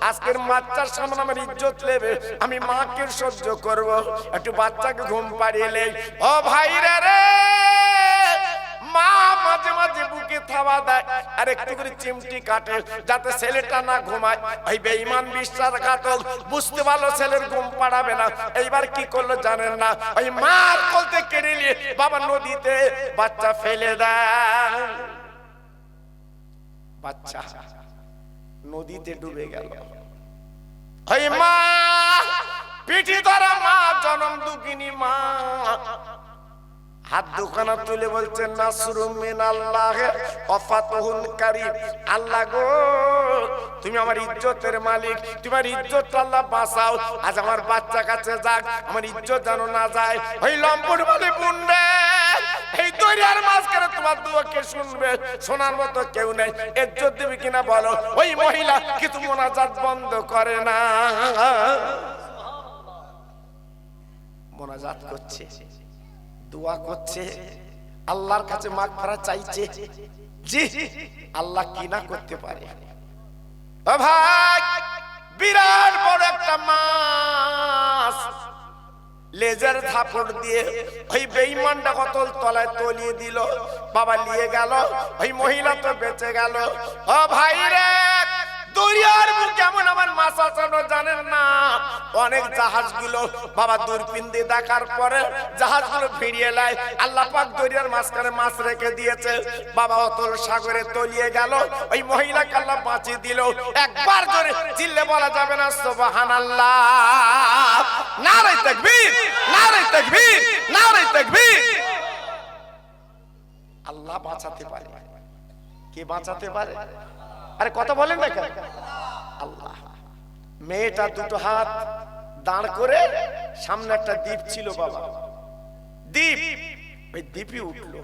আজকের বাচ্চার সামনে আমার ইজ্জত নেবে, আমি মাকে সহ্য করব। একটু বাচ্চাকে ঘুম পাড়িয়ে নেই। ও ভাইরা রে, মা মাঝে মাঝে বুকে থাবা দেয় আর একটু করে চিমটি কাটে যাতে ছেলেটা না ঘুমায়। ওই বেঈমান বিশ্বাসঘাতক বুঝতে পারলো ছেলের ঘুম পাড়াবে না, এইবার কি করলো জানেন না, ওই মার কোলতে কেড়ে নিয়ে বাবা নদীতে বাচ্চা ফেলে দেয়। বাচ্চা নদীতে ডুবে গেল। ওই মা পিঠে ধরা মা, জনম দুঃখিনী মা, হাত দুখানা তুলে বলছেন নাসরুম মিনাল্লাহ ওয়া ফাতহুন কারীম। আল্লাহ গো, তুমি আমার ইজ্জতের মালিক, তোমার ইজ্জত আল্লাহ বাঁচাও। আজ আমার বাচ্চা কাছে যাক, আমার ইজ্জত যেন না যায়। ওই লম্পট বলে বুনবে, এই দরিয়ার মাঝখানে তোমার দোয়া কে শুনবে? শোনার মতো কেউ নেই। ইজ্জত দেবে কিনা বলো? ওই মহিলা কিন্তু মোনাজাত বন্ধ করে না, মোনাজাত করছে, দোয়া করছে, আল্লাহর কাছে মাগফিরাত চাইছে। জি, আল্লাহ কি না করতে পারে? ও ভাই, বিরাট বড় একটা মাছ লেজার থাপড় দিয়ে ওই বেঈমানটা কতল তলায় তলিয়ে দিল। বাবা নিয়ে গেল, ওই মহিলা তো বেঁচে গেল। ও ভাই রে, দরিয়ার বুকে এমন আমার মাছ আছে জানেন না? অনেক জাহাজগুলো বাবা দূরবীন দিয়ে দেখার পরে জাহাজগুলো ফিরিয়ে নেয়। আল্লাহ পাক দরিয়ার মাঝখানে মাছ রেখে দিয়েছে। বাবা অতল সাগরে তলিয়ে গেল, ওই মহিলাকে আল্লাহ বাঁচিয়ে দিল। একবার জোরে চিল্লে বলা যাবে না সুবহানাল্লাহ? নারে তাকবীর, নারে তাকবীর, নারে তাকবীর। আল্লাহ বাঁচাতে পারে। কে বাঁচাতে পারে? আরে কথা বলেন না কেন? আল্লাহ। মেয়েটা দুটো হাত দাঁড় করে, সামনে একটা দ্বীপ ছিল বাবা, দ্বীপ, ওই দ্বীপে উঠলো।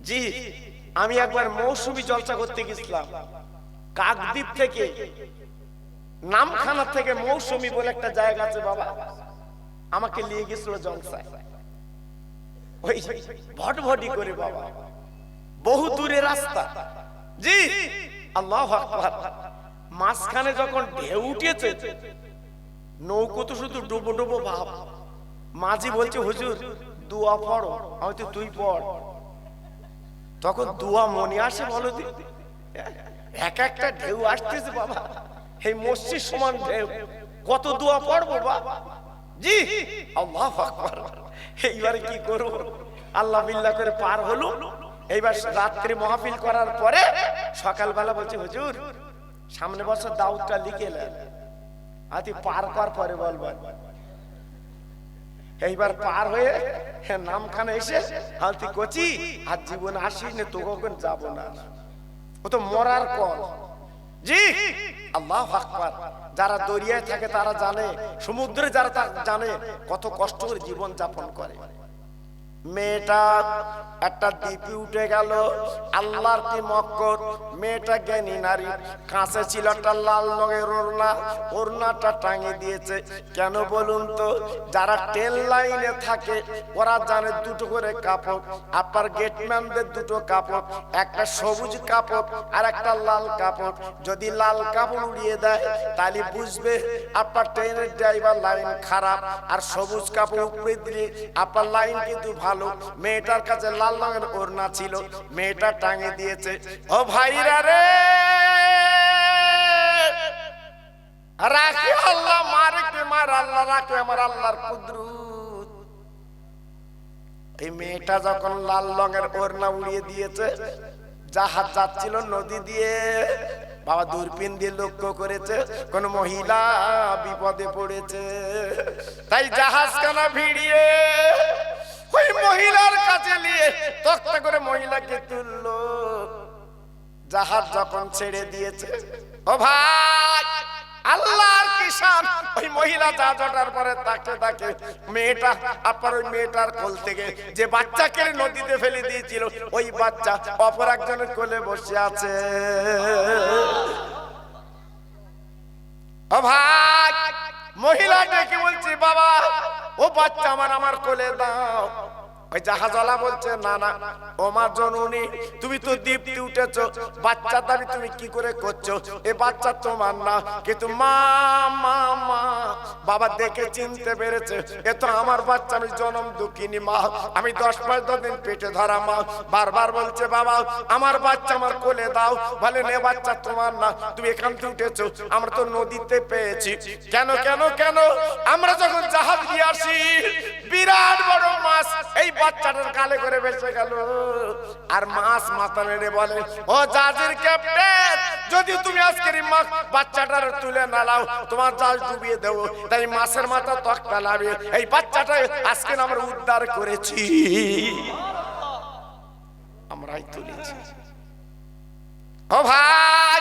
জি, আমি একবার মৌসুমী জলসা করতে গেছিলাম কাকদ্বীপ থেকে, নামখানা থেকে মৌসুমী বলে একটা জায়গা আছে বাবা, আমাকে নিয়ে গেছিল জলসায়। ওই ভটভটি করে বাবা, বহু দূরে রাস্তা। জি, আল্লাহু আকবার। মাঝখানে যখন ঢেউ উঠেছে, নৌকো তো শুধু ডুবো ডুবো ভাব। মাঝি বলছে হুজুর দোয়া পড়ো। আমি তো তুই পড়। তখন দোয়া মনে আসে বলো? এক একটা ঢেউ আসতেছে বাবা, এই মসজিদ সমান ঢেউ, কত দোয়া পড়বো বাবা। জি, আল্লাহু আকবার। এইবারে কি করব? আল্লাহ বিল্লাহ করে পার হলো। এইবার রাত্রি মাহফিল করার পরে সকালবেলা বলছে হুজুর সামনে বছর দাউদটা লিখে নেন, আতি পার করার পরে বলবেন। এইবার পার হয়ে নামখানা এসে হালতি কচি আর জীবনে আসিস না, তো কখন যাব না, ও তো মরার কল। জি, আল্লাহু আকবার। যারা দরিয়ায় থাকে তারা জানে, সমুদ্রে যারা জানে কত কষ্ট করে জীবন যাপন করে। মেয়েটা একটা দ্বীপে উঠে গেল, আল্লাহর কি মক্কর। মেয়েটা জ্ঞানী নারী, কাছে ছিল একটা লাল রঙের ওড়না, ওড়নাটা টাঙিয়ে দিয়েছে। কেন বলুন তো? যারা ট্রেন লাইনে থাকে ওরা জানে দুটো করে কাপড়, আপনার গেটম্যানদের দুটো কাপড়, একটা সবুজ কাপড় আর একটা লাল কাপড়। যদি লাল কাপড় উড়িয়ে দেয় তাহলে বুঝবে আপনার ট্রেনের ড্রাইভার লাইন খারাপ, আর সবুজ কাপড় উপরে দিলে আপনার লাইন কিন্তু ভালো। মেয়েটার কাছে লাল রঙের ওড়না ছিল, মেয়েটা টাঙিয়ে দিয়েছে। ও ভাইরা রে, রাখে আল্লাহ, মারে কে মার আল্লাহ, রাখে আমার আল্লাহর কুদরত। এই মেয়েটা যখন লাল রঙের ওড়না উড়িয়ে দিয়েছে, জাহাজ যাচ্ছিল নদী দিয়ে, বাবা দূরবীন দিয়ে লক্ষ্য করেছে কোন মহিলা বিপদে পড়েছে, তাই জাহাজখানা ভিড়িয়ে ওই মহিলার কাছে নিয়ে তক্তা করে মহিলাকে তুললো। জাহাজ যখন ছেড়ে দিয়েছে, ও ভাই আল্লাহর কিসান, ওই মহিলা জাহাজ ওঠার পরে তাকে তাকে মেয়েটা, আপনার ওই মেয়েটার কোল থেকে যে বাচ্চাকে নদীতে ফেলে দিয়েছিল, ওই বাচ্চা অপর একজনের কোলে বসে আছে। ও ভাই, মহিলা ডেকে বলছি বাবা ও বাচ্চা আমার কোলে দাও। ওই জাহাজওয়ালা বলছে না না ও মা জননী, তুমি তো দীপ্তি উঠেছো, বাচ্চা দাবি তুমি কি করে করছো? এ বাচ্চা তোমার না, কিন্তু মা মা মা বাবা দেখে চিনতে পেরেছে এ তো আমার বাচ্চা, আমি জনম দুঃখিনী মা, আমি 10-15 দিন পেটে ধরা মা। বারবার বলছে বাবা আমার বাচ্চা আমার কোলে দাও, বলে নে বাচ্চা তোমার না, তুমি এখান থেকে উঠেছো, আমরা তো নদীতে পেয়েছি। কেন কেন কেন? আমরা যখন জাহাজ দিয়ে আসি বিরাট বড় মাছ এই বাচ্চাটার গালে করে ভেসে গেল, আর মাছ মাথা নেড়ে বলে ও জাহাজের ক্যাপ্টেন, যদি তুমি আজকের বাচ্চাটার তুলে না নাও তোমার জাহাজ ডুবিয়ে দেবো, তাই মাছের মাথা তক্তা লাভে এই বাচ্চাটা আজকে আমরা উদ্ধার করেছি, আমরাই তুলেছি। ও ভাই,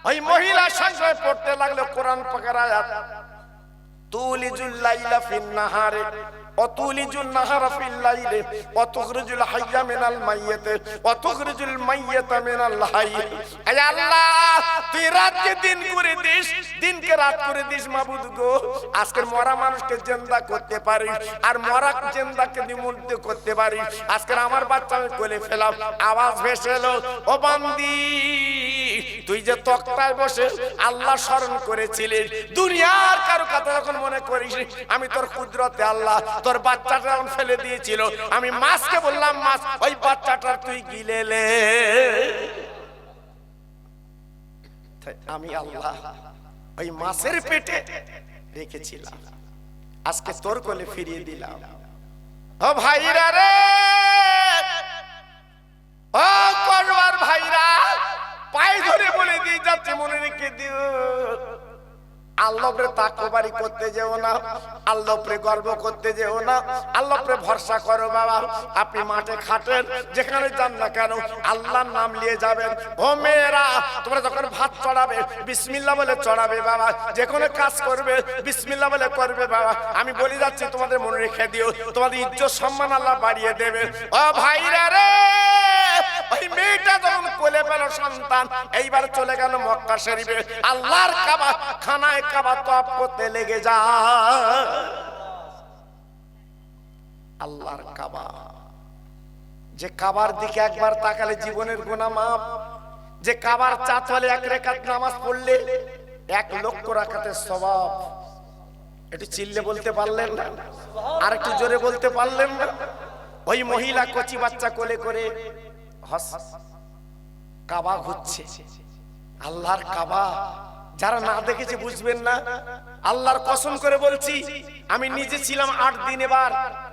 ওই মহিলা সংসারে পড়তে লাগলো কোরআন পাকের আয়াত, তুলিজুল লাইলা ফিন নাহারে অতুলিজুল নাহারা ফিল লাইলি অতুখরিজুল হাইয়া মিনাল মাইয়িতি অতুখরিজুল মাইয়িতা মিনাল হাইয়্যি। আয় আল্লাহ, তুই রাতকে দিন করে দিস, দিনকে রাত করে দিস মাবুদ গো। আজকের মরা মানুষকে জিন্দা করতে পারিস, আর মরা জিন্দাকে জীবন্ত করতে পারিস। আজকের আমার বাচ্চা আমি কোলে ফেলাম, আওয়াজ ভেসে এলো ও বান্দি, তুই যে তক্তায় বসে আল্লাহ স্মরণ করেছিলিস, দুনিয়ার কারো কথা যখন মনে করিস, আমি তোর কুদরতে আল্লাহ তোর বাচ্চাটা যখন ফেলে দিয়েছিল, আমি মাছকে বললাম মাছ ওই বাচ্চাটা তুই গিলেলে, আমি আল্লাহ ওই মাছের পেটে রেখেছিলাম, আজকে তোর কোলে ফিরিয়ে দিলাম। ও ভাইরা রে, ও করবার ভাইরা, পায়ে ধরে বলে দিয়ে যাচ্ছে মনে রেখে দিও, আল্লাহরে তাকওয়ারি করতে যেও না, আল্লাহরে গর্ব করতে যেও না, আল্লাহরে ভরসা করো বাবা। আপনি মাঠে খাটেন যেখানে যান না কেন আল্লাহর নাম নিয়ে যাবেন। ও মেয়েরা, তোমরা যখন ভাত চড়াবে বিসমিল্লাহ বলে চড়াবে বাবা, যে কোনো কাজ করবে বিসমিল্লাহ বলে করবে বাবা। আমি বলে যাচ্ছি তোমাদের মনে রেখে দিও, তোমাদের ইজ্জত সম্মান আল্লাহ বাড়িয়ে দেবে। ও ভাইরা রে, ওই মেয়েটা যখন কোলে পেল সন্তান, এইবার চলে গেল মক্কা শরীফে, আল্লাহর কাবা খানায় কাবা তওয়াফ করতে লেগে যায়। আল্লাহর কাবা, যে কাবার দিকে একবার তাকালে জীবনের গুনাহ মাফ, যে কাবার চাতওয়ালে 1 রাকাত নামাজ পড়লে 1 লক্ষ রাকাতের সওয়াব। একটু চিল্লে বলতে পারলেন না? আর একটু জোরে বলতে পারলেন না? ওই মহিলা কচি বাচ্চা কোলে করে কাবা ঘুরছে, আল্লাহর কাবা। যারা না দেখেছে বুঝবেন না, আল্লাহর কসম করে বলছি, আমি নিজে ছিলাম 8 দিন এবার,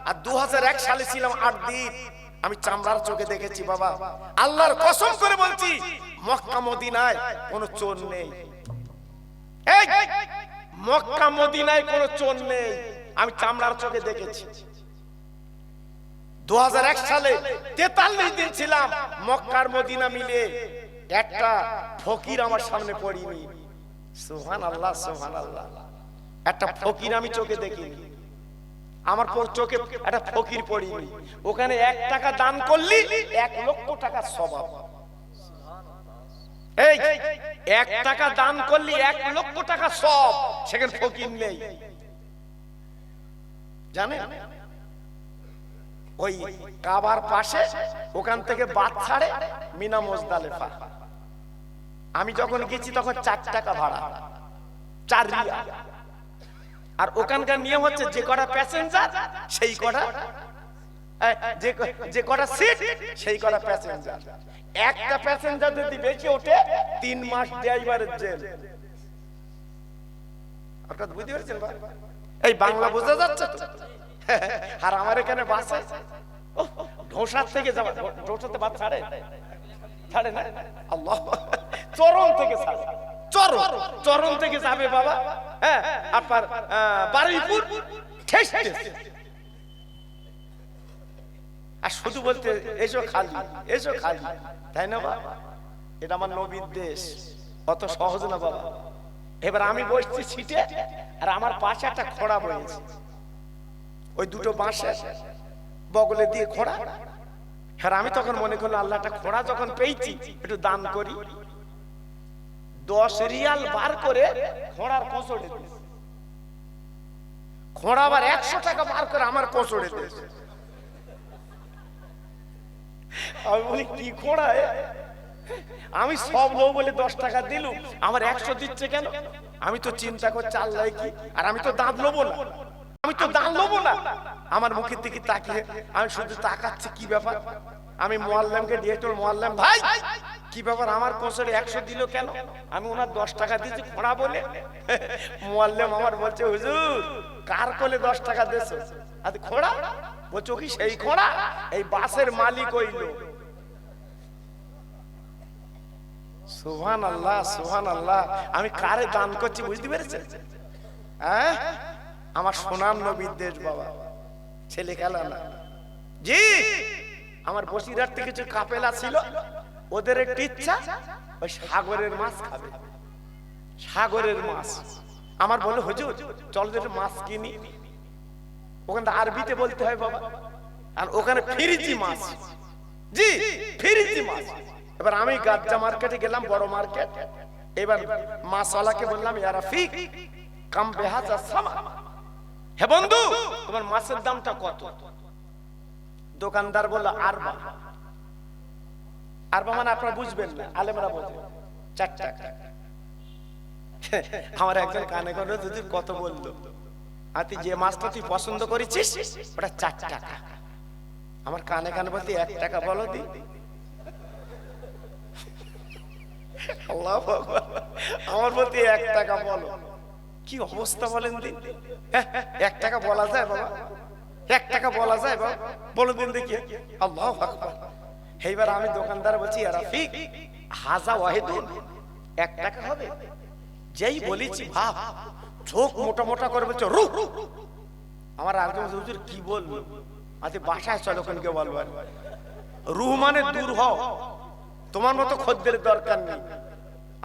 আর 2001 সালে ছিলাম 8 দিন, আমি চামড়ার চোখে দেখেছি বাবা। আল্লাহর কসম করে বলছি, মক্কা মদিনায় কোনো চোর নেই, এই মক্কা মদিনায় কোনো চোর নেই, আমি চামড়ার চোখে দেখেছি। 2001 সালে 43 দিন ছিলাম, মক্কার মদিনা মিলে একটা ফকির আমার সামনে পড়িনি। সুবহানাল্লাহ, সুবহানাল্লাহ, একটা ফকির আমি চোখে দেখিনি, আমার চোখে একটা ফকির পড়িনি। ওখানে 1 টাকা দান করলি 1 লক্ষ টাকা সওয়াব। এই 1 টাকা দান করলি 1 লক্ষ টাকা সওয়াব, সেখানে ফকির নেই জানেন? ওই কাবার পাশে, ওখান থেকে বাস ছাড়ে মিনা মুজদালিফা। আমি যখন গেছি তখন 4 টাকা ভাড়া, 4 রিয়াল। আর ওখানকার নিয়ম হচ্ছে যে কটা প্যাসেঞ্জার সেই কটা, যে কটা সিট সেই কটা প্যাসেঞ্জার। একটা প্যাসেঞ্জার যদি বেশি ওঠে 3 মাস ড্রাইভারের জেল। আপনারা বুঝতে পারছেন? এই বাংলা বোঝা যাচ্ছে তো? আর আমার এখানে বাসে ঢোসার থেকে যাবে, ঢোসাতে বাস ছাড়ে ছাড়ে না, আল্লাহ, চরণ থেকে ছাড়ে, চরণ থেকে যাবে বাবা, হ্যাঁ আপনার বারুইপুর ঠেসতে, আর শুধু বলতে এসো খালি, এসো খালি, তাই না বাবা? এটা আমার নবীর দেশ, অত সহজ না বাবা। এবার আমি বসছি সিটে, আর আমার পাশে একটা খোড়া বয়েছে, ওই দুটো বাঁশের বগলে দিয়ে খোড়া। হ্যাঁ, আমি তখন মনে করলাম আল্লাহ, একটা খোড়া যখন পেয়েছি একটু দান করি। 10 রিয়াল বার করে খোড়ার কোঁচড়ে দিয়েছে, খোড়া আবার 100 টাকা বার করে আমার কোঁচড়ে দিয়েছে। আমি বলি কি খোঁড়া, আমি সব লোক বলে 10 টাকা দিলুম, আমার 100 দিচ্ছে কেন? আমি তো চিন্তা করছি আল্লাহ কি, আর আমি তো দাঁত লোবো না, আমি তো দাঁত লোবো না। আমার মুখের দিকে তাকিয়ে আমি শুধু তাকাচ্ছি, কি ব্যাপার? আমি মোয়াল্লেমকে ডিরেক্টর, মোয়াল্লেম ভাই কি ব্যাপার, আমার কোষরে 100 দিল কেন? আমি ওনার 10 টাকা দিয়েছি খোঁড়া বলে। মোয়াল্লেম আমার বলছে, হুজুর কার কোলে 10 টাকা দিয়েছো? আজ খোঁড়া বলছো কি সেই খোঁড়া? এই বাসের মালিক হইল। সুবহানাল্লাহ সুবহানাল্লাহ। আমি কারে দান করছি বুঝতে পেরেছেন? হ্যাঁ, আমার সোনার নবীর দেশ বাবা, ছেলে খেলা না। জি, আমার বসিরহাট থেকে কিছু কাপেলা ছিল, ওদের একটু ইচ্ছা ওই সাগরের মাছ খাবে, সাগরের মাছ। আমার বলে হুজুর চল যে মাছ কিনি। ওখানে আরবিতে বলতে হয় বাবা, আর ওখানে ফিরিজি মাছ। জি, ফিরিজি মাছ। এবার আমি গাজ্জা মার্কেটে গেলাম, বড় মার্কেট। এবার মাছওয়ালাকে বললাম, ইয়া রাফিক কাম বেহাজা সামা, হে বন্ধু তোমার মাছের দামটা কত? দোকানদার বলল আরবা। আরবা মানে আপনারা বুঝবেন না, আলেমরা বলবে 4 টাকা। আমার একজন কানে কানে যদি কত বললো, তুই যে মাছটা তুই পছন্দ করেছিস ওটা 4 টাকা। আমার কানে কানে বলতে 1 টাকা বলো দি। আল্লাহু আকবার। আমার বলতে 1 টাকা বলো, কি অবস্থা বলেন দিন। 1 টাকা বলা যায় বাবা? 1 টাকা বলা যায় বাবা? বলো দিন দেখি। আল্লাহু আকবার। এইবার আমি দোকানদার বলছি, ইয়া রাফিক হাজা ওয়াহিদুন, 1 টাকা হবে? যেই বলেছি ভাব চোখ মোটা মোটা করে বলছে রু। আমার আরেকজন হুজুর কি বলবো, আজ বাসায় চলো ওখানকে বলবো, রুহ মানে দূর হও, তোমার মতো খদ্দের দরকার নেই।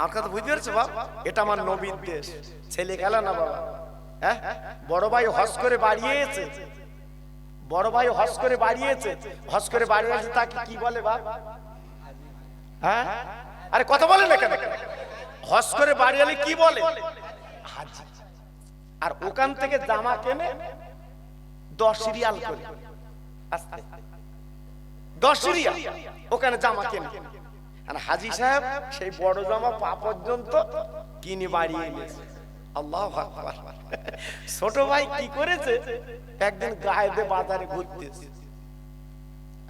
আর কথা বুঝতে পারছো বাবা, এটা আমার নবীর দেশ, ছেলে খেলা না বাবা। হ্যাঁ, বড় ভাই হজ করে বাড়িয়েছে, বড় ভাই হজ করে বাড়িয়েছে, হজ করে বাড়িয়েছে, তাকে কি বলে বাপ? হ্যাঁ, আরে কথা বলে না কেন? হজ করে বাড়ি এলে কি বলে? হাজি। আর ওখান থেকে জামা কেনে 10 রিয়াল করে, 10 রিয়াল ওখানে জামা কেনে। আর হাজি সাহেব সেই বড় জামা পা পর্যন্ত কিনে বাড়ি এনেছে। আল্লাহু আকবার। ছোট ভাই কি করেছে, একদিন গায়েদে বাজারে ঘুরতেছে,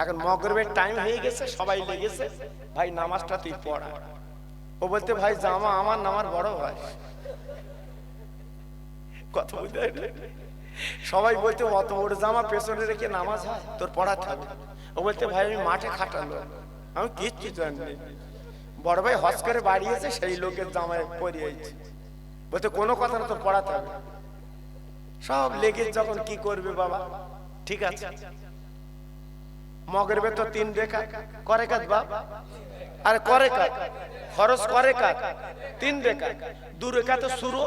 এখন মাগরিবের টাইম হয়ে গেছে, সবাই লেগেছে, ভাই নামাজটা তুই পড়া। ও বলতে, ভাই জামা আমার না, আমার বড় ভাই। কথা বুঝতে পারলে? সবাই বলতে অত বড় জামা পেছনে রেখে নামাজ হয়, তোর পড়াতে হবে। ও বলতে, ভাই আমি মাঠে খাটালো, আমি কিচ্ছু জানি। বড় ভাই হজ করে বাড়িয়েছে, সেই লোকের জামায় পরিয়েছে, বলতে কোনো কথা না, তোর পড়াতে হবে। সব লেগে যখন কি করবে বাবা, ঠিক আছে মগরিবে তো 3 রেখা করে কাজ বাপ, আর করে কাজ খরচ করে কাজ 3 রেখা, 2 রেখা তো সুরো,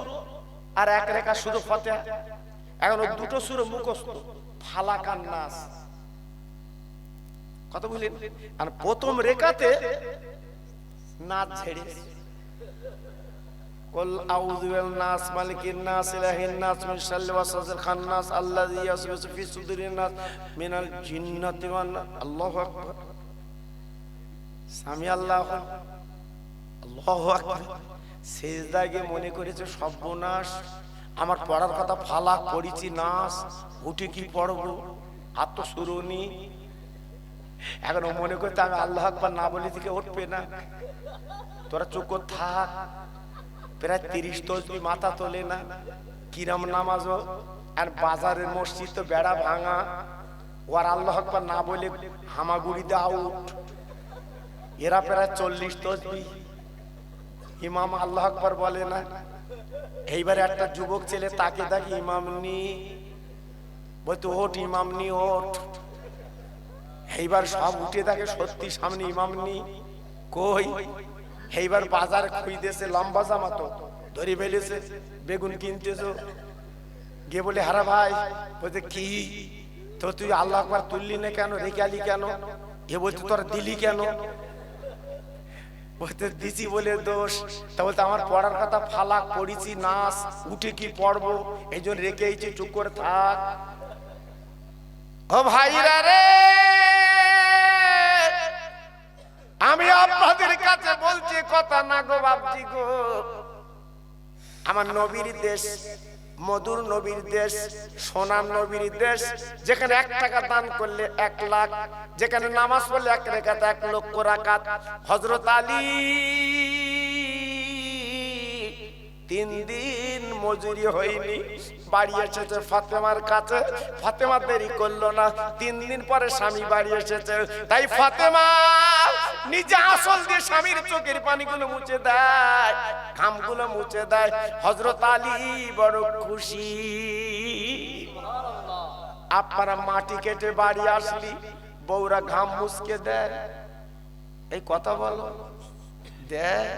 আর 1 রেখা শুধু ফাতিহা। এখন ওই দুটো সুরো মুখস্থ, ফালাকান নাস। কথা বুঝলেন? আর প্রথম রেখাতে নাচ ছেড়ে কুল আউযু বিল নাস মালিকিন নাস ইলাহিন নাস মিন শাররি ওয়াসওয়াসিল খান্নাস আল্লাযী ইউসবিহু ফি সুদুরিন নাস মিনাল জিন্নাতি ওয়ান নাস। আল্লাহু আকবার। সামি আল্লাহু আল্লাহু আকবার। সিজদায় গিয়ে মনে করেছে সর্বনাশ, আমার পড়ার কথা ফালাক পড়িছি নাস, উঠে কি পড়বো, আর তো শুরুনি। এখন মনে করতে আমি আল্লাহু আকবার না বলে থেকে উঠবে না, তোরা চুপ থাক। প্রায় 30 তসবিহ মাথা তোলে না, কিরাম নামাজও। আর বাজারের মসজিদ তো বেড়া ভাঙা, ওর আল্লাহু আকবার না বলে হামাগুড়িতে আউট। এরা প্রায় 40 তসবিহ, ইমাম আল্লাহু আকবার বলে না। এইবারে একটা যুবক ছেলে তাকে দেখি ইমাম নি, বলতো ওঠ ইমাম নি ওঠ। এইবার সব উঠে থাকে, সত্যি সামনে ইমাম নি কই। এইবার বাজার খুঁজতেছে, লম্বা জামা তো ধরে ফেলেছে, বেগুন কিনতেছো গিয়ে বলে, হারা ভাই, বলতে কি তো তুই আল্লাহু আকবার তুললি না কেন, রেখে আলি কেন? এ বলতে তোরা দিলি কেন? বলতে দিছি বলে দোষ। তা বলতে আমার পড়ার কথা ফালাক পড়িছি নাস, উঠে কি পড়বো, এই জন্য রেখে এইছি, চুপ করে থাক। ও ভাইরা রে, আমি আপনাদের কাছে বলছি কথা না গো বাপজি গো, আমার নবীর দেশ, মধুর নবীর দেশ, সোনার নবীর দেশ, যেখানে 1 টাকা দান করলে 1 লাখ, যেখানে নামাজ পড়লে 1 রাকাত 1 লক্ষ রাকাত। হযরত আলী 3 দিন মজুরি হয়নি, বাড়ি এসেছে ফাতেমার কাছে। ফাতেমা দেরি করলো না, 3 দিন পরে স্বামী বাড়ি এসেছে। তাই ফাতেমা নিজে আসল দিয়ে স্বামীর চোখের পানিগুলো মুছে দেয়, ঘামগুলো মুছে দেয়। হযরত আলী বড় খুশি। আপনারা মাটি কেটে বাড়ি আসলি, বউরা ঘাম মুছকে দেয়, এই কথা বলো দেয়।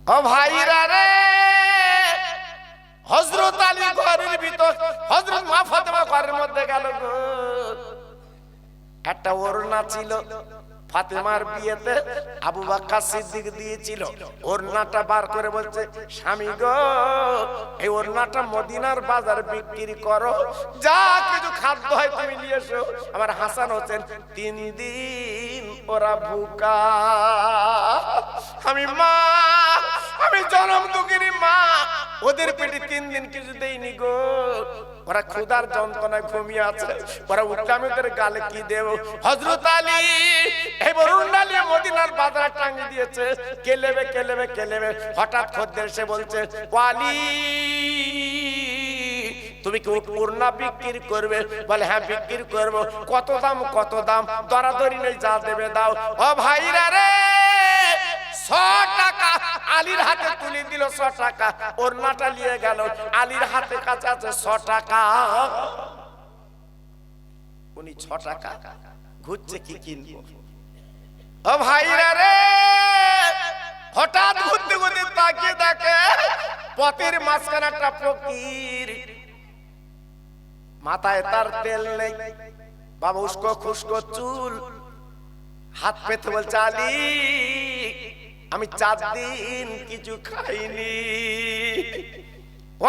ও ভাইরা রে, হযরত আলী ঘরের ভিতর, হযরত মা ফাতেমা ঘরের মধ্যে গেল গো। একটা ওড়না ছিল, ফাতেমার বিয়েতে আবু বকর সিদ্দিক দিয়েছিল। ওড়নাটা বার করে বলছে, স্বামী গো এই ওড়নাটা মদিনার বাজার বিক্রি করো, যা কিছু খাদ্য হয় তুমি নিয়ে এসো। আমার হাসান হোসেন 3 দিন ওরা ভুকা। আমি মা, আমি জনম দুঃখিনী মা, ওদের পেটে 3 দিন কিছু দেইনি গো। ওরা ক্ষুধার যন্ত্রণায় ঘুমিয়ে আছে, ওরা উঠলে আমি ওদের গালে কি দেব। হযরত আলী এই বরুণা নিয়ে মদিনার বাজারে টাঙিয়ে দিয়েছে, কে নেবে কে নেবে কে নেবে। হঠাৎ খদ্দের এসে বলছে, আলী তুমি কি ওড়না বিক্রি করবে? বলে হ্যাঁ বিক্রি করব। কত দাম কত দাম? দরাদরি নেই, যা দেবে দাও। ও ভাইরা রে, 100 টাকা আলীর হাতে তুলে দিল। 100 টাকা ওড়নাটা নিয়ে গেল, আলীর হাতে কাছে আছে 100 টাকা। উনি 6 টাকা ঘুরছে কি কিনবো। ও ভাইরা রে, হঠাৎ ঘুরতে ঘুরতে তাকিয়ে দেখে পথের মাঝখানে একটা ফকির, মাথায় তার তেল নেই, বাবা উস্কো খুস্কো চুল, হাত পেতে বলছে, আলী আমি 4 দিন কিছু খাইনি,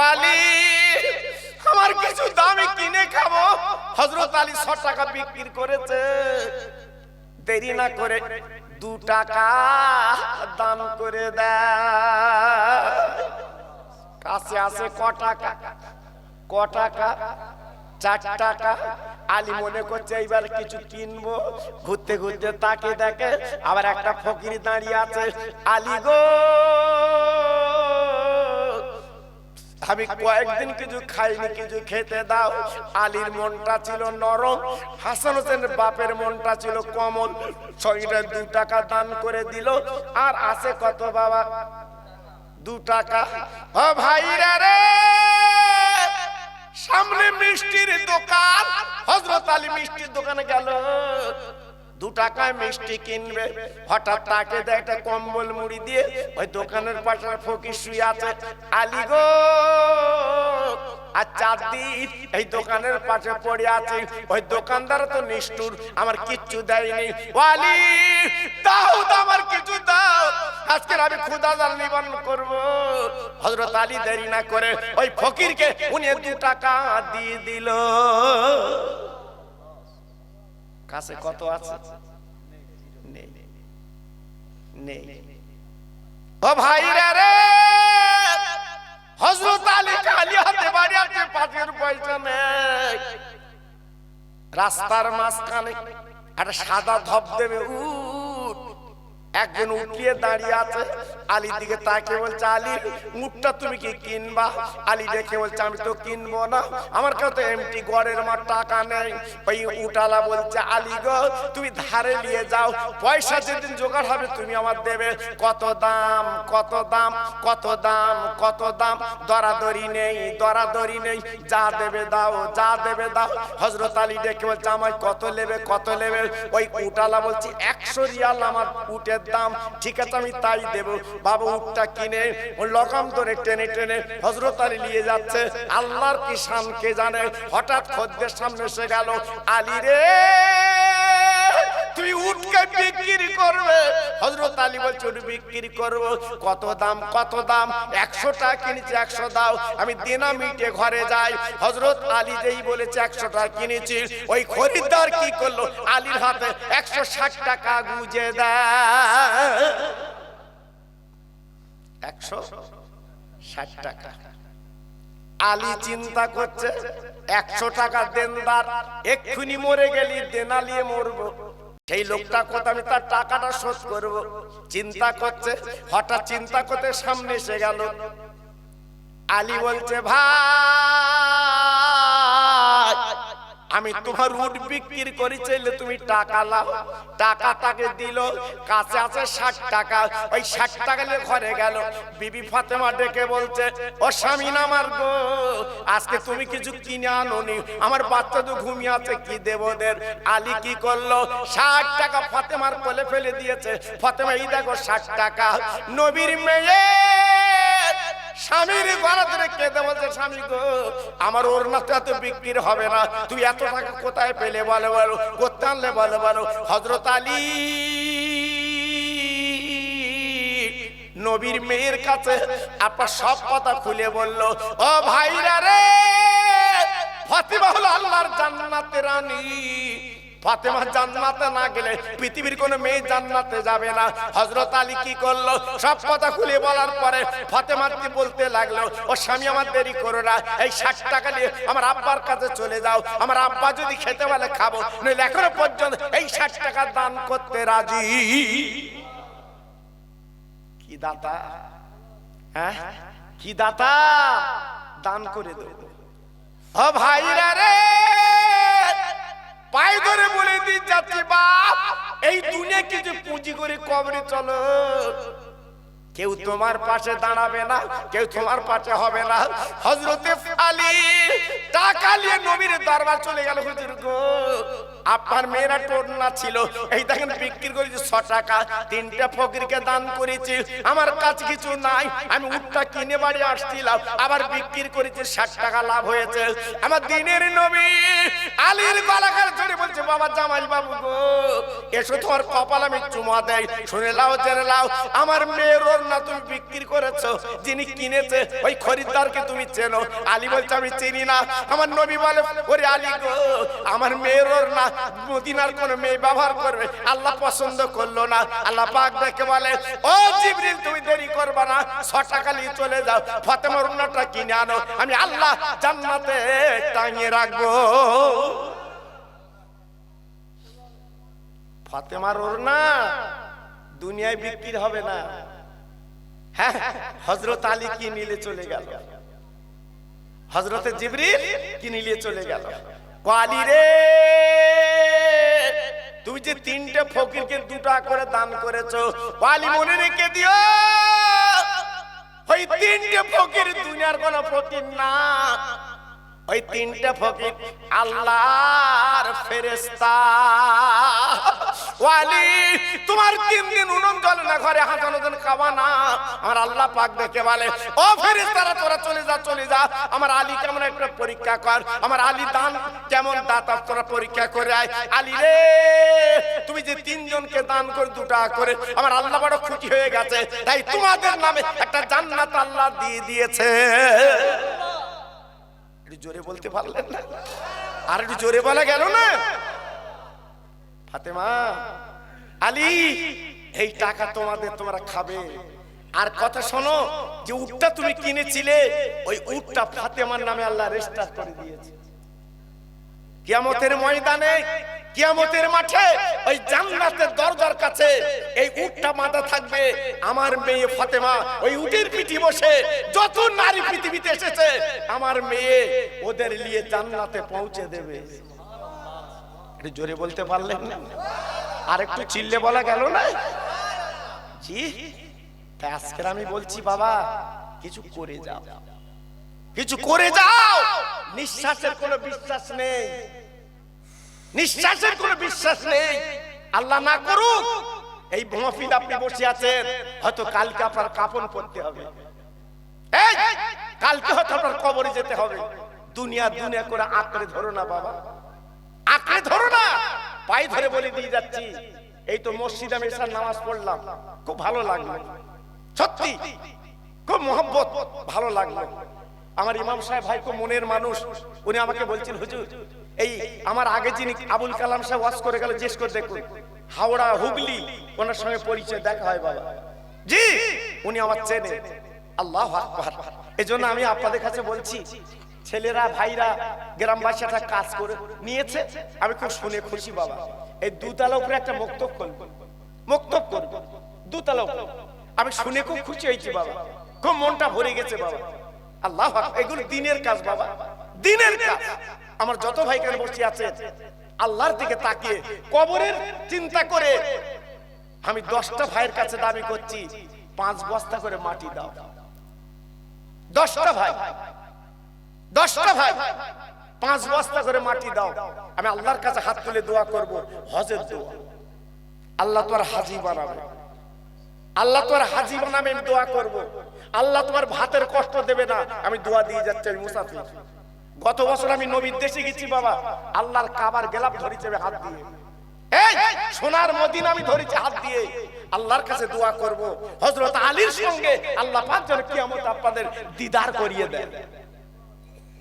আলী আমার কিছু দামে কিনে খাবো। হযরত আলী 100 টাকা বিক্রি করেছে। দেরি না করে 2 টাকা দান করে দেয়। কাছে আছে ক টাকা? ক টাকা? 4 টাকা। আলী মনে করছে এইবার কিছু কিনবো। ঘুরতে ঘুরতে তাকে দেখে আবার একটা ফকির দাঁড়িয়ে আছে। আলী গো আমি কয়েকদিন কিছু খাইনি, কিছু খেতে দাও। আলীর মনটা ছিল নরম, হাসান হোসেনের বাপের মনটা ছিল কোমল। সঙ্গে 2 টাকা দান করে দিল। আর আছে কত বাবা? 2 টাকা। ও ভাইরা রে, সামনে মিষ্টির দোকান। হযরত আলী মিষ্টির দোকানে গেল, 2 টাকায় মিষ্টি কিনবে। হঠাৎ তাকে দেয় একটা কম্বল মুড়ি দিয়ে, ওই দোকানের পাশে ফকির শুয়ে আছে। আলী গো আর 4 দিন এই দোকানের পাশে পড়ে আছে। ওই দোকানদার তো নিষ্ঠুর, আমার কিচ্ছু দেয়নি। আলী দাও আমার কিছু দাও, আজকে আমি ক্ষুধা জাল নিবারণ করবো। হযরত আলী দেরি না করে ওই ফকিরকে উনি 2 টাকা দিয়ে দিল। কাছে কত আছে? নেই নেই। ও ভাইরা রে, হযরত আলী খালি হাতে বাড়ি আসছে, 5 পয়সা নেই। রাস্তার মাঝখানে একটা সাদা ধবধবে উট, একজন উঠিয়ে দাঁড়িয়ে আছে। আলীর দিকে তাকিয়ে বলছে, আলী উটটা তুমি কি কিনবা? আলী দেখে বলছে, আমি তো কিনবো না, আমার কাছে তো এমটি গড়ের মার টাকা নেই। ওই উটালা বলছে, আলী গো তুমি ধারে নিয়ে যাও, পয়সা যেদিন জোগাড় হবে তুমি আমার দেবে। কত দাম কত দাম কত দাম কত দাম? দরাদরি নেই দরাদরি নেই, যা দেবে দাও যা দেবে দাও। হযরত আলী দেখে বলছে, আমায় কত নেবে কত নেবে? ওই উটালা বলছে, 100 রিয়াল আমার উটের দাম। ঠিক আছে আমি তাই দেব। বাবা উটটা কিনে ও লগাম ধরে টেনে টেনে হযরত আলী নিয়ে যাচ্ছে। আল্লাহর কি শান কে জানে। হঠাৎ খদ্দের সামনে এসে গেল, আলী রে তুমি উটকে বিক্রি করবে। হযরত আলী বলছে উট বিক্রি করব। কত দাম? কত দাম? 100 টাকা কিনেছি, 100 দাও। আমি দেনা মিটে ঘরে যাই। হযরত আলী যেই বলেছে 100 টাকা কিনেছি, ওই খরিদ্দার কি করলো? আলীর হাতে 160 টাকা গুজে দেয়। 160 টাকা। আলী চিন্তা করছে 100 টাকা দেনদার, এক্ষুনি মরে গেলি দেনা নিয়ে মরবো, সেই লোকটা কত আমি তার টাকাটা শোধ করব। চিন্তা করছে, হঠাৎ চিন্তা করতে সামনে এসে গেল। আলী বলছে ভাই আমি তোমার উট বিক্রি করি, চাইলে তুমি টাকা নাও। টাকাটাকে দিল, কাছে আছে 60 টাকা। ওই 60 টাকা নিয়ে ঘরে গেল। বিবি ফাতেমা ডেকে বলছে ও স্বামী আমার গো, আজকে তুমি কিছু কিনে আনোনি, আমার বাচ্চা তো ঘুমিয়ে আছে, কি দেব ওদের? আলী কি করলো? 60 টাকা ফাতেমার কোলে ফেলে দিয়েছে। ফাতেমা এই দেখো 60 টাকা। নবীর মেয়ে স্বামীর গলা ধরে কেঁদে বলছে স্বামী গো, আমার ওড়নাটা তো বিক্রি হবে না, তুই এত টাকা কোথায় পেলে বলো, বলো কোথায় আনলে বলো, বলো। হযরত আলী নবীর মেয়ের কাছে আপনার সব কথা খুলে বলল। ও ভাইরা রে, ফাতেমা হলো আল্লাহর জান্নাতের রানী। ফাতেমা জান্নাতে না গেলে পৃথিবীর কোনো মেয়ে জান্নাতে যাবে না। হযরত আলী কি করলো? সব কথা খুলে বলার পরে ফাতেমা বলতে লাগলো ও স্বামী আমার দেরি করো না, এই 60 টাকা নিয়ে আমার আব্বার কাছে চলে যাও, আমার আব্বা যদি খেতে বলে খাবো, নইলে এখনো পর্যন্ত এই 60 টাকা দান করতে রাজি। কি দাতা, হ্যাঁ কি দাতা, দান করে দেব। ও ভাইরা রে, পায়ে ধরে বলে দিয়ে যাচ্ছি বাপ, এই দুনিয়া কিছু পুঁজি করে কবরে চলো। কেউ তোমার পাশে দাঁড়াবে না, কেউ তোমার পাশে হবে না। হযরতে আলী টাকা নিয়ে নবীর দরবার চলে গেল। হুজুর গো, আপনার মেয়েরা টোনা ছিল, এই দেখেন বিক্রি করেছি 6 টাকা, 3টা ফকিরকে দান করেছি, আমার কাছে কিছু নাই, আমি উটটা কিনে বাড়ি আসছিলাম, আবার বিক্রি করেছি 60 টাকা লাভ হয়েছে। আমার দিনের নবী আলীর গলাকার ধরে বলছে বাবা জামাই বাবু গো, এসো তোমার কপাল আমি চুমা দেই, শুনে লাও জেনে লাও, আমার মেয়ের ওড়না তুমি বিক্রি করেছো, যিনি কিনেছে ওই খরিদ্দারকে তুমি চেনো? আলী বলছে আমি চিনি না। আমার নবী বলে ওরে আলী গো, আমার মেয়ের ওড়না মদিনার কোন মেয়ে ব্যবহার করবে, আল্লাহ পছন্দ করলো না। আল্লাহ পাক দেখে বলে ও জিবরিল তুমি দেরি করবা না, 6 টাকা নিয়ে চলে যাও, ফাতেমার ওড়নাটা কিনে আনো, আমি আল্লাহ জান্নাতে টাঙিয়ে রাখবো। ফাতেমার ওড়না দুনিয়ায় বিক্রি হবে না। হ্যাঁ, হযরত আলী কি নিলে চলে গেল, হযরতে জিবরিল কি নিলে চলে গেল। আলী রে, তুমি যে 3টে ফকিরকে 2 টাকা করে দান করেছো, আলী মনে রেখে দিও, ওই 3টে ফকির দুনিয়ার কোন ফকির না, ওই 3টে ফকির আল্লাহর ফেরেশতা। ওয়ালি তোমার 3 দিন উনুন জ্বলে না, ঘরে হাজানো জন খাওয়া না, আমার আল্লাহ পাক দেখে বলে ও ফেরেশতারা তোরা চলে যা, চলে যা, আমার আলী কেমন একটা পরীক্ষা কর, আমার আলী দান কেমন দাতা তোরা পরীক্ষা করে আয়। আলী রে, তুমি যে 3 জনকে দান করে 2 টাকা করে, আমার আল্লাহ বড় খুশি হয়ে গেছে, তাই তোমাদের নামে একটা জান্নাত আল্লাহ দিয়ে দিয়েছে। জোরে বলতে পারলেন না? আর একটু জোরে বলা গেল না? ফাতেমা, আলী এই টাকা তোমাদের, তোমরা খাবে। আর কথা শোনো, যে উটটা তুমি কিনেছিলে ওই উটটা ফাতেমার নামে আল্লাহ রেজিস্টার করে দিয়েছে। কিয়ামতের ময়দানে, কিয়ামতের মাঠে ওই জান্নাতের দরজার কাছে এই উটটা বাঁধা থাকবে। আমার মেয়ে ফাতেমা ওই উটের পিঠে বসে, যত নারী পৃথিবীতে এসেছে আমার মেয়ে ওদের নিয়ে জান্নাতে পৌঁছে দেবে। একটু জোরে বলতে পারলেন না? আর একটু চিল্লে বলা গেল না? জি, তাই আজকে আমি বলছি বাবা কিছু করে যাও, কিছু করে যাও। নিঃশ্বাসের কোনো বিশ্বাস নেই, নিঃশ্বাসের কোনো বিশ্বাস নেই। আল্লাহ না করুক এই মাহফিল আপনি বসে আছেন, হয়তো কালকে আপনার কাফন পরতে হবে, এই কালকে হয়তো আপনার কবরে যেতে হবে। দুনিয়া দুনিয়া করে আঁকড়ে ধরো না বাবা, আঁকড়ে ধরো না। পায়ে ধরে বলে দিয়ে যাচ্ছি, এই তো মসজিদে আমি এসার নামাজ পড়লাম, খুব ভালো লাগলো, সত্যি খুব মহব্বত, ভালো লাগলো। আমার ইমাম সাহেব ভাই খুব মনের মানুষ, উনি আমাকে বলছেন হুজুর এই আমার আগে যিনি আবুল কালাম সাহেব ওয়াজ করে গেল, জিজ্ঞেস করে দেখুন হাওড়া হুগলি, ওনার সঙ্গে পরিচয় দেখা হয় বাবা, জি উনি আমার চেনে। আল্লাহু আকবার। এজন্য আমি আপনাদের কাছে বলছি, ছেলেরা ভাইরা গ্রামবাসী একটা কাজ করে নিয়েছে, আমি খুব শুনে খুশি বাবা। এই দুতলা উপরে একটা মক্তব করব, মক্তব করব দুতলা উপরে, আমি শুনে খুব খুশি হয়েছি বাবা, খুব মনটা ভরে গেছে বাবা। আল্লাহু আকবার। এগুলো দিনের কাজ বাবা, দিনের কাজ। আমার যত ভাই কেন বসে আছে আল্লাহর দিকে তাকিয়ে কবরের চিন্তা করে, আমি 10টা ভাইয়ের কাছে দাবি করছি 5 বস্তা করে মাটি দাও। 10টা ভাই 5 বস্তা করে মাটি দাও। আমি আল্লাহর কাছে হাত তুলে দোয়া করব, হজের দোয়া। আল্লাহ তোমার হাজি বানাবে, আল্লাহ তোমার হাজি বানাবে, আমি দোয়া করব। আল্লাহ তোমার ভাতের কষ্ট দেবে না, আমি দোয়া দিয়ে যাচ্ছি। আমি মুসাফির, গত বছর আমি নবীর দেশে গেছি বাবা, আল্লাহর কাবার গেলাপ ধরেছে হাত দিয়ে, এই সোনার মদিনা আমি ধরেছি হাত দিয়ে। আল্লাহর কাছে দোয়া করব হযরত আলীর সঙ্গে আল্লাহ পাক যেন কিয়ামত আপনাদের দিদার করিয়ে দেন।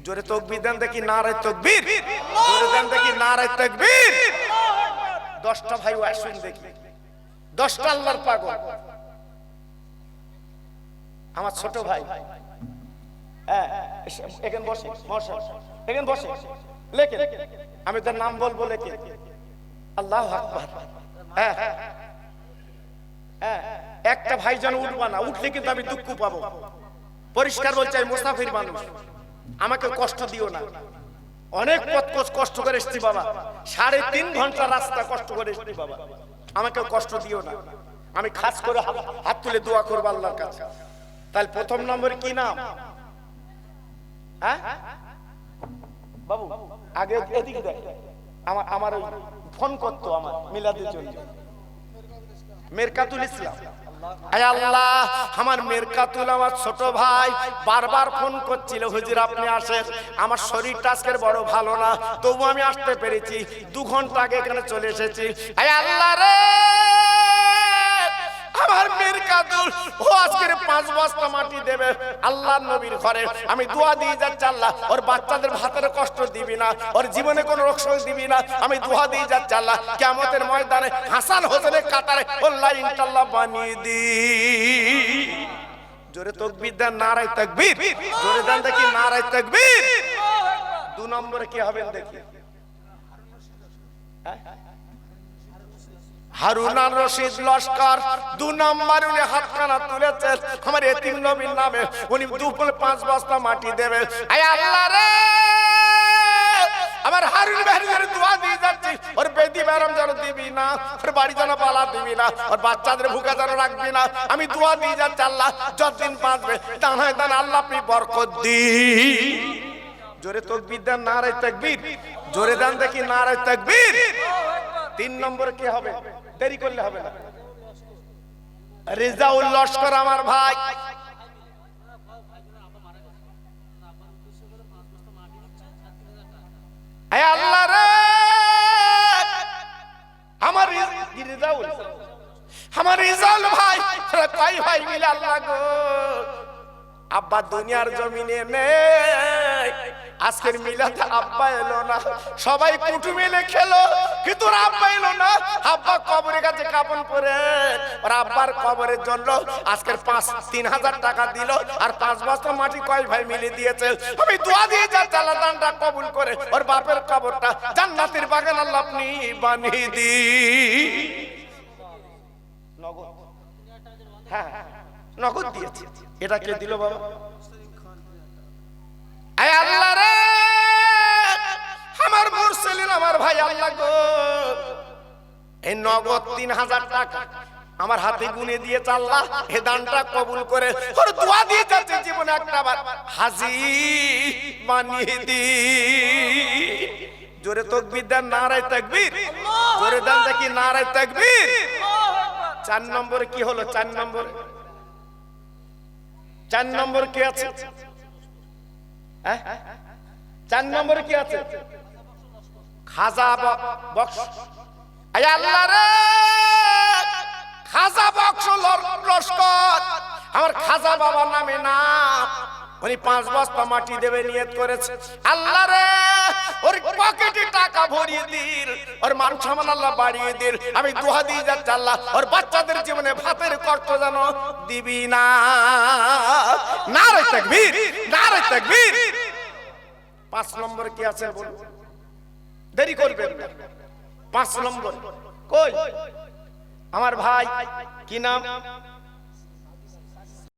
জোরে তাকবীর দেন দেখি, নারে তাকবীর, জোরে দেন দেখি, নারে তাকবীর। 10টা ভাই আসুন দেখি, 10টা আল্লাহর পাগল। আমার ছোট ভাই, হ্যাঁ এখানে বসে, এখানে বসে, লেখে, আমি তার নাম বলবো, লেখে। আল্লাহু আকবার। হ্যাঁ হ্যাঁ, একটা ভাই যেন উঠবা না, উঠলে কিন্তু আমি দুঃখ পাবো। পরিষ্কার বলছি, আমি মুসাফির মানুষ, আমাকে কষ্ট দিও না। অনেক পথ কষ্ট করে এসেছি বাবা, 3.5 ঘন্টা রাস্তা কষ্ট করে এসেছি বাবা, আমাকে কষ্ট দিও না। আমি খাস করে হাত তুলে দোয়া করবো আল্লাহর কাছে। তাহলে প্রথম নম্বরে কি নাম? হ্যাঁ বাবু আগে এদিকে দেখ, আমার ওই ফোন করতো আমার মিলাদের জন্য, মেরকাতুল ইসলাম। আয় আল্লাহ, আমার মেরকাতুল আমার ছোট ভাই বারবার ফোন করছিল, হুজুর আপনি আসেন, আমার শরীরটা আজকের বড় ভালো না, তবু আমি আসতে পেরেছি। 2 ঘন্টা আগে এখানে চলে এসেছি। আয় আল্লাহ রে, আমার মেরকাতুল ও আজকের 5 বস্তা মাটি দেবে আল্লাহর নবীর ঘরে। আমি দোয়া দিয়ে যাচ্ছি, আল্লাহ ওর বাচ্চাদের ভাতের কষ্ট দিবি না, ওর জীবনে কোনো রোগ শোক দিবি না। আমি দোয়া দিয়ে যাচ্ছি, আল্লাহ কিয়ামতের ময়দানে হাসান হোসেনের কাতারে ওর লাইনটা আল্লাহ বানিয়ে দি। জোরে তাকবীর দেন, নারে তাকবীর, জোরে দেন দেখি, নারে তাকবীর। 2 নম্বরে কি হবেন দেখি? হারুন আর রশিদ লস্কর 2 নম্বরে উনি হাতখানা তুলেছেন আমার এতিম নবীর নামে, উনি 5 বস্তা মাটি দেবে। আয় আল্লাহ রে, আমার হারুন ভাইয়ের দোয়া দিয়ে যাচ্ছি, ওর বেদি বেরম যেন দিবি না, ওর বাড়ি যেন পালা দিবি না, ওর বাচ্চাদের ভুকা যেন রাখবি না। আমি দোয়া দিয়ে যাচ্ছি, আল্লাহ যতদিন বাঁচবে দান হয় দান আল্লাহ আপনি বরকত দিন। জোরে তাকবীর দেন, নারে তাকবীর, জোরে দেন দেখি, নারে তাকবীর। 3 নম্বরে কি হবে? দেরি করলে হবে না। রেজাউল লস্কর আমার ভাই, হে আল্লাহ রে, আমার রেজাউল, আমার রেজাউল ভাই, কয় ভাই মিলে আল্লাহ গো, আব্বা দুনিয়ার জমিনে নেই, আজকের মিলাতে আব্বা এলো না, সবাই কুটুম এলে খেলো, কিন্তু আব্বা এলো না। আব্বা কবরের কাছে কাপন পরে, আর আব্বার কবরের জন্য আজকের 3,000 টাকা দিল, আর 5 বস্তা মাটি কয় ভাই মিলে দিয়েছে। আমি দোয়া দিয়ে যাচ্ছি, আল্লাহ দানটা কবুল করে ওর বাপের কবরটা জান্নাতের বাগান আল্লাহ আপনি বানিয়ে দিন। নগদ, হ্যাঁ নগদ দিয়েছে। এটা কে দিল বাবা? আয় আল্লাহ রে, আমার মুরসালিন আমার ভাই, আল্লাহ গো, এই নগদ 3,000 টাকা আমার হাতে গুনে দিয়েছে, আল্লাহ এ দানটা কবুল করে ওর দোয়া দিয়ে যাচ্ছে, জীবনে একটাবার হাজি বানিয়ে দি। জোরে তাকবীর দেন, নারে তাকবীর, জোরে দেন দেখি, নারে তাকবীর। 4 নম্বরে কি হলো? 4 নম্বরে কি আছে? 4 নম্বরে কি আছে? খাজা বক্স আয় আল্লাহ রে, খাজা বক্স লস্কর আমার খাজা বাবার নামে না, উনি 5 বস্তা মাটি দেবে নিয়ত করেছে। আল্লাহ রে, ওর পকেটে টাকা ভরিয়ে দিন, ওর মান সম্মান আল্লাহ বাড়িয়ে দিন। আমি দুহা দিয়ে যাচ্ছি আল্লাহ, ওর বাচ্চাদের জীবনে ভাতের কষ্ট যেন দিবি না। নারে তাকবীর, নারে তাকবীর। 5 নম্বর কি আছে বলুন, দেরি করবেন না। 5 নম্বর কই আমার ভাই, কি নাম?